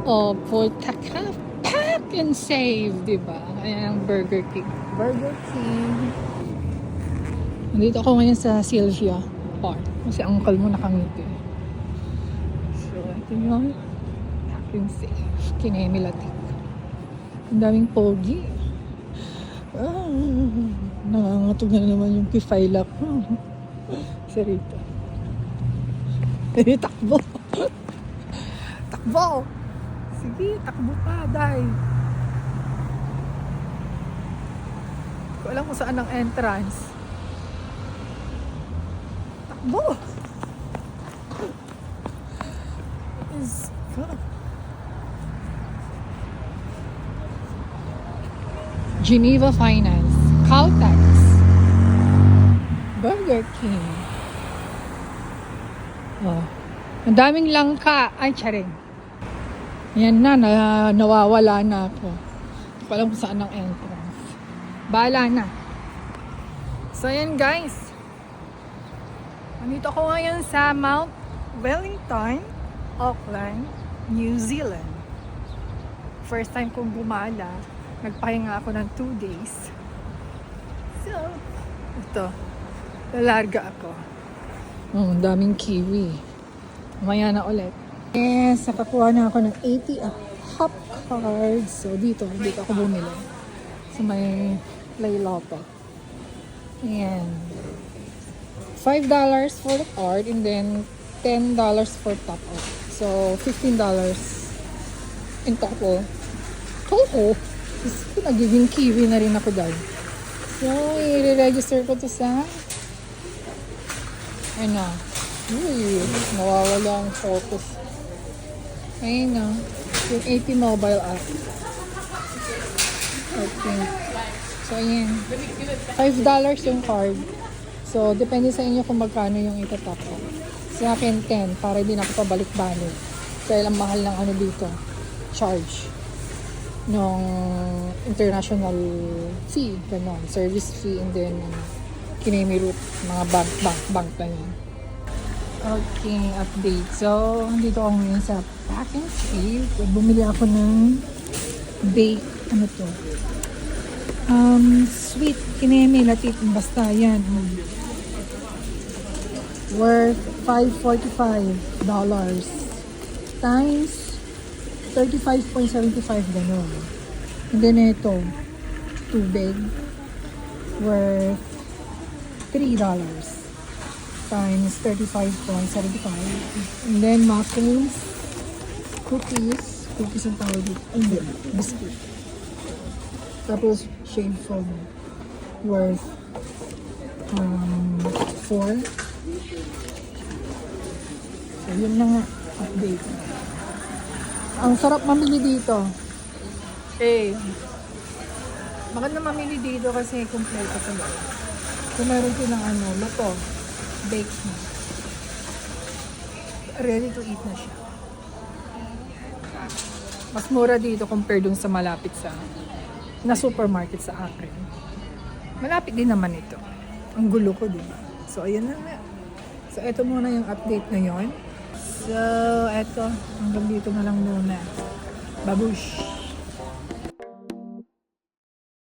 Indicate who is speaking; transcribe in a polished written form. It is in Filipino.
Speaker 1: Opo, pack and save, diba? Ayan ang Burger King. Burger King. Nandito ako ngayon sa Sylvia Park. Kasi uncle mo nakangiti. So, ito yun. Pack and save. Kinemilatik. Ang daming pogi. Nangangatog na naman yung kifayla ko. Sarita. Takbo. Takbo. Sige, takbo pa, day. Hindi ko alam kung saan ang entrance. Takbo. Is God. Geneva Finance, Caltex, Burger King. Oh, ang daming langka. Ay, charing. Yan na, nawawala na ako. Hindi ko alam kung saan ang entrance. Bahala na. So, yan guys. Nandito ako ngayon sa Mount Wellington, Auckland, New Zealand. First time kong bumala. Nagpahinga ako ng 2 days. So, ito. Lalarga ako. Ang daming kiwi. Mamaya na ulit. Yes, nakakuha na ako ng 80 hop cards. So, dito ako bumili. So, may Laylopa. Ayan. $5 for the card and then $10 for top up. So, $15 in total. Nagiging kiwi na rin ako dahil. So, i-register ko to sa uy, nawawala ang focus. Ayun na. Yung 80 mobile app. Okay. So, ayan. $5 yung card. So, depende sa inyo kung magkano yung itatap ko. Sa akin, 10 para hindi na ako pabalik-balik. Dahil ang mahal ng dito. Charge. Nung international fee. Ganon. Service fee and then kinemi route. Mga bank lang yun. Okay, update. So, dito ako ngayon sa Pack and Save. Bumili ako ng bake. Ano to? Sweet kinemi latit. Basta yan. Worth $5.45 times 35.75 gano'n. And then ito, tubig worth $3 times 35.75. And then muffins, cookies ang tawag dito. And then, biscuit. Tapos, shade foam worth 4. So, yun na nga, update. Ang sarap mamili dito. Maganda mamili dito kasi kompleto sa loob. Kung meron silang luto, bake na. Ready to eat na siya. Mas mura dito compare dun sa malapit na supermarket sa akin. Malapit din naman ito. Ang gulo ko, diba? So, ayan na nga. So, ito muna yung update ngayon. So, eto. Hanggang dito na lang muna. Babush!